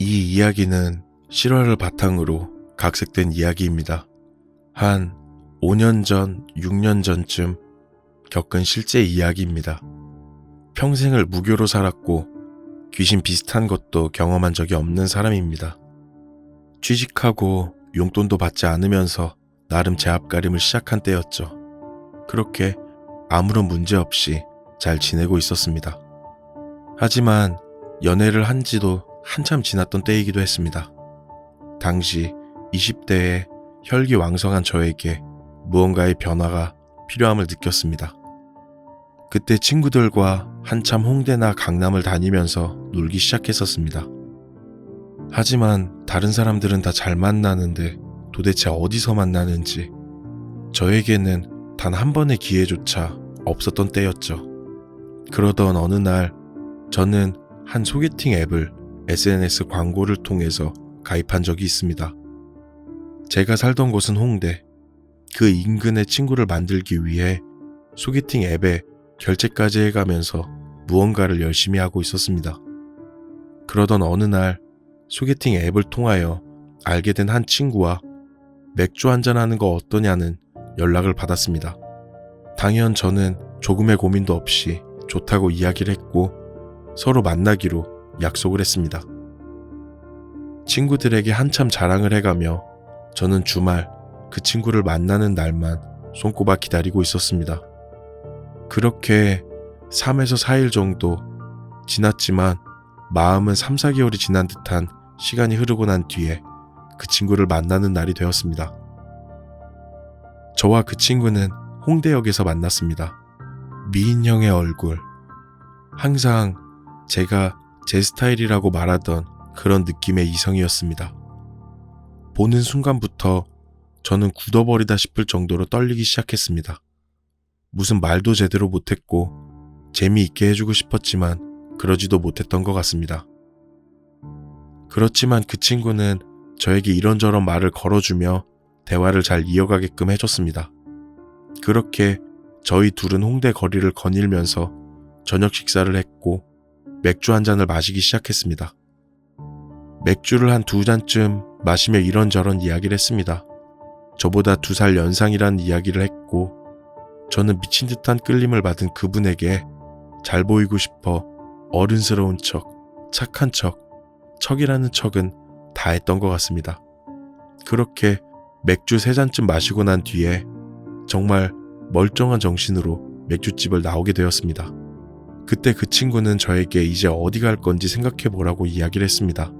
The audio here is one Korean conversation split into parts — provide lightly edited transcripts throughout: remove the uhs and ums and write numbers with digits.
이 이야기는 실화를 바탕으로 각색된 이야기입니다. 한 5년 전, 6년 전쯤 겪은 실제 이야기입니다. 평생을 무교로 살았고 귀신 비슷한 것도 경험한 적이 없는 사람입니다. 취직하고 용돈도 받지 않으면서 나름 제 앞가림을 시작한 때였죠. 그렇게 아무런 문제 없이 잘 지내고 있었습니다. 하지만 연애를 한 지도 한참 지났던 때이기도 했습니다. 당시 20대에 혈기왕성한 저에게 무언가의 변화가 필요함을 느꼈습니다. 그때 친구들과 한참 홍대나 강남을 다니면서 놀기 시작했었습니다. 하지만 다른 사람들은 다 잘 만나는데 도대체 어디서 만나는지 저에게는 단 한 번의 기회조차 없었던 때였죠. 그러던 어느 날 저는 한 소개팅 앱을 SNS 광고를 통해서 가입한 적이 있습니다. 제가 살던 곳은 홍대. 그 인근에 친구를 만들기 위해 소개팅 앱에 결제까지 해가면서 무언가를 열심히 하고 있었습니다. 그러던 어느 날 소개팅 앱을 통하여 알게 된 한 친구와 맥주 한잔하는 거 어떠냐는 연락을 받았습니다. 당연 저는 조금의 고민도 없이 좋다고 이야기를 했고 서로 만나기로 약속을 했습니다. 친구들에게 한참 자랑을 해가며 저는 주말 그 친구를 만나는 날만 손꼽아 기다리고 있었습니다. 그렇게 3에서 4일 정도 지났지만 마음은 3, 4개월이 지난 듯한 시간이 흐르고 난 뒤에 그 친구를 만나는 날이 되었습니다. 저와 그 친구는 홍대역에서 만났습니다. 미인형의 얼굴. 항상 제가 제 스타일이라고 말하던 그런 느낌의 이성이었습니다. 보는 순간부터 저는 굳어버리다 싶을 정도로 떨리기 시작했습니다. 무슨 말도 제대로 못했고 재미있게 해주고 싶었지만 그러지도 못했던 것 같습니다. 그렇지만 그 친구는 저에게 이런저런 말을 걸어주며 대화를 잘 이어가게끔 해줬습니다. 그렇게 저희 둘은 홍대 거리를 거닐면서 저녁 식사를 했고 맥주 한 잔을 마시기 시작했습니다. 맥주를 한 2잔쯤 마시며 이런저런 이야기를 했습니다. 저보다 2살 연상이라는 이야기를 했고 저는 미친 듯한 끌림을 받은 그분에게 잘 보이고 싶어 어른스러운 척, 착한 척, 척이라는 척은 다 했던 것 같습니다. 그렇게 맥주 3잔쯤 마시고 난 뒤에 정말 멀쩡한 정신으로 맥주집을 나오게 되었습니다. 그때 그 친구는 저에게 이제 어디 갈 건지 생각해보라고 이야기를 했습니다.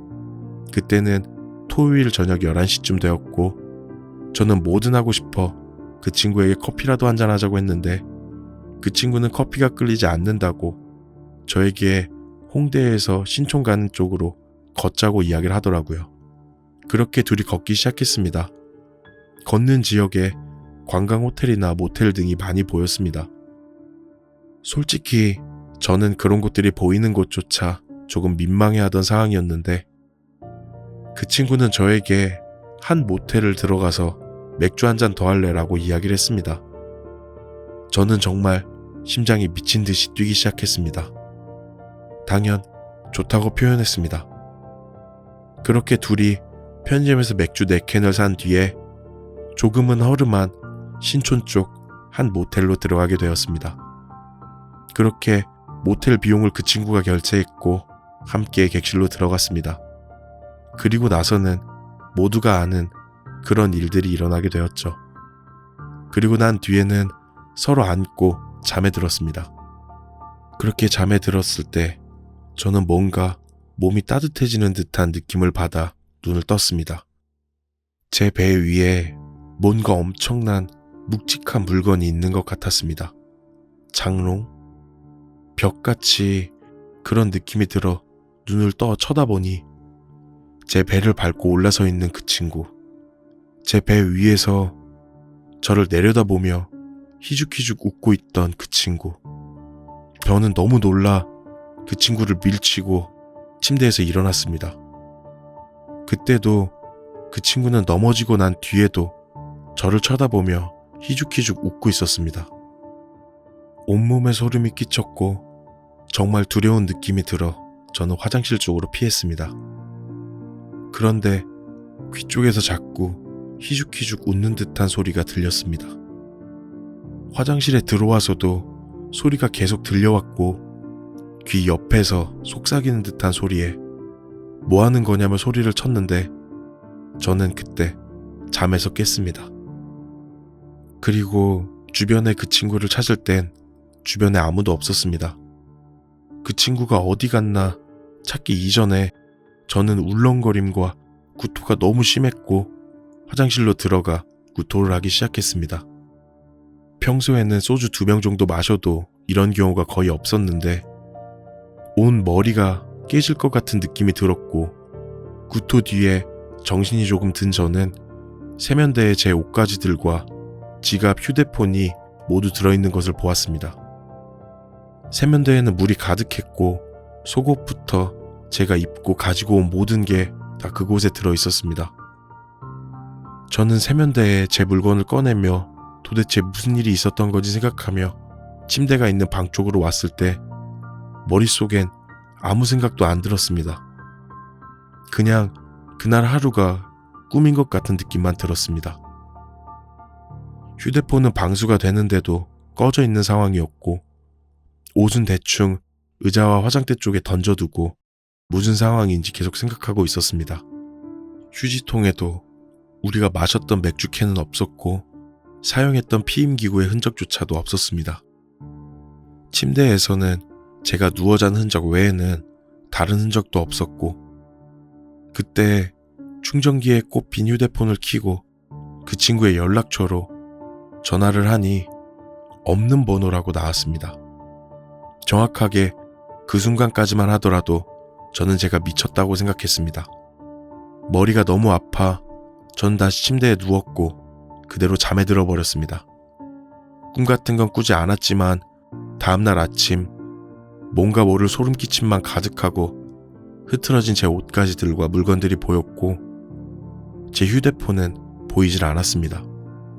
그때는 토요일 저녁 11시쯤 되었고 저는 뭐든 하고 싶어 그 친구에게 커피라도 한잔 하자고 했는데 그 친구는 커피가 끌리지 않는다고 저에게 홍대에서 신촌 가는 쪽으로 걷자고 이야기를 하더라고요. 그렇게 둘이 걷기 시작했습니다. 걷는 지역에 관광 호텔이나 모텔 등이 많이 보였습니다. 솔직히 저는 그런 곳들이 보이는 곳조차 조금 민망해하던 상황이었는데 그 친구는 저에게 한 모텔을 들어가서 맥주 한 잔 더 할래라고 이야기를 했습니다. 저는 정말 심장이 미친 듯이 뛰기 시작했습니다. 당연 좋다고 표현했습니다. 그렇게 둘이 편의점에서 맥주 4캔을 산 뒤에 조금은 허름한 신촌 쪽 한 모텔로 들어가게 되었습니다. 그렇게 모텔 비용을 그 친구가 결제했고 함께 객실로 들어갔습니다. 그리고 나서는 모두가 아는 그런 일들이 일어나게 되었죠. 그리고 난 뒤에는 서로 안고 잠에 들었습니다. 그렇게 잠에 들었을 때 저는 뭔가 몸이 따뜻해지는 듯한 느낌을 받아 눈을 떴습니다. 제 배 위에 뭔가 엄청난 묵직한 물건이 있는 것 같았습니다. 장롱? 벽같이 그런 느낌이 들어 눈을 떠 쳐다보니 제 배를 밟고 올라서 있는 그 친구. 제 배 위에서 저를 내려다보며 희죽희죽 웃고 있던 그 친구. 저는 너무 놀라 그 친구를 밀치고 침대에서 일어났습니다. 그때도 그 친구는 넘어지고 난 뒤에도 저를 쳐다보며 희죽희죽 웃고 있었습니다. 온몸에 소름이 끼쳤고 정말 두려운 느낌이 들어 저는 화장실 쪽으로 피했습니다. 그런데 귀 쪽에서 자꾸 희죽희죽 웃는 듯한 소리가 들렸습니다. 화장실에 들어와서도 소리가 계속 들려왔고 귀 옆에서 속삭이는 듯한 소리에 뭐 하는 거냐며 소리를 쳤는데 저는 그때 잠에서 깼습니다. 그리고 주변에 그 친구를 찾을 땐 주변에 아무도 없었습니다. 그 친구가 어디 갔나 찾기 이전에 저는 울렁거림과 구토가 너무 심했고 화장실로 들어가 구토를 하기 시작했습니다. 평소에는 소주 2병 정도 마셔도 이런 경우가 거의 없었는데 온 머리가 깨질 것 같은 느낌이 들었고 구토 뒤에 정신이 조금 든 저는 세면대에 제 옷가지들과 지갑, 휴대폰이 모두 들어있는 것을 보았습니다. 세면대에는 물이 가득했고 속옷부터 제가 입고 가지고 온 모든 게 다 그곳에 들어있었습니다. 저는 세면대에 제 물건을 꺼내며 도대체 무슨 일이 있었던 건지 생각하며 침대가 있는 방 쪽으로 왔을 때 머릿속엔 아무 생각도 안 들었습니다. 그냥 그날 하루가 꿈인 것 같은 느낌만 들었습니다. 휴대폰은 방수가 되는데도 꺼져 있는 상황이었고 옷은 대충 의자와 화장대 쪽에 던져두고 무슨 상황인지 계속 생각하고 있었습니다. 휴지통에도 우리가 마셨던 맥주캔은 없었고 사용했던 피임기구의 흔적조차도 없었습니다. 침대에서는 제가 누워 잔 흔적 외에는 다른 흔적도 없었고 그때 충전기에 꼽힌 휴대폰을 켜고 그 친구의 연락처로 전화를 하니 없는 번호라고 나왔습니다. 정확하게 그 순간까지만 하더라도 저는 제가 미쳤다고 생각했습니다. 머리가 너무 아파 전 다시 침대에 누웠고 그대로 잠에 들어버렸습니다. 꿈 같은 건 꾸지 않았지만 다음날 아침 뭔가 모를 소름 끼침만 가득하고 흐트러진 제 옷가지들과 물건들이 보였고 제 휴대폰은 보이질 않았습니다.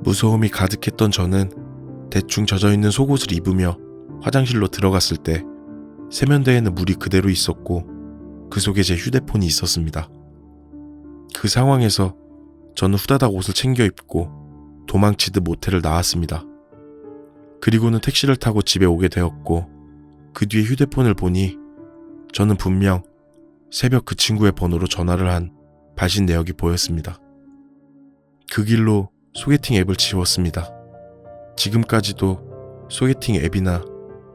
무서움이 가득했던 저는 대충 젖어있는 속옷을 입으며 화장실로 들어갔을 때 세면대에는 물이 그대로 있었고 그 속에 제 휴대폰이 있었습니다. 그 상황에서 저는 후다닥 옷을 챙겨 입고 도망치듯 모텔을 나왔습니다. 그리고는 택시를 타고 집에 오게 되었고 그 뒤에 휴대폰을 보니 저는 분명 새벽 그 친구의 번호로 전화를 한 발신 내역이 보였습니다. 그 길로 소개팅 앱을 지웠습니다. 지금까지도 소개팅 앱이나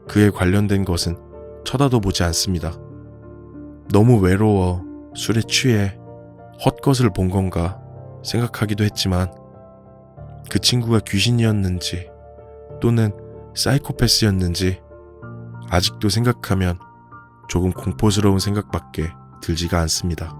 그에 관련된 것은 쳐다도 보지 않습니다. 너무 외로워 술에 취해 헛것을 본 건가 생각하기도 했지만 그 친구가 귀신이었는지 또는 사이코패스였는지 아직도 생각하면 조금 공포스러운 생각밖에 들지가 않습니다.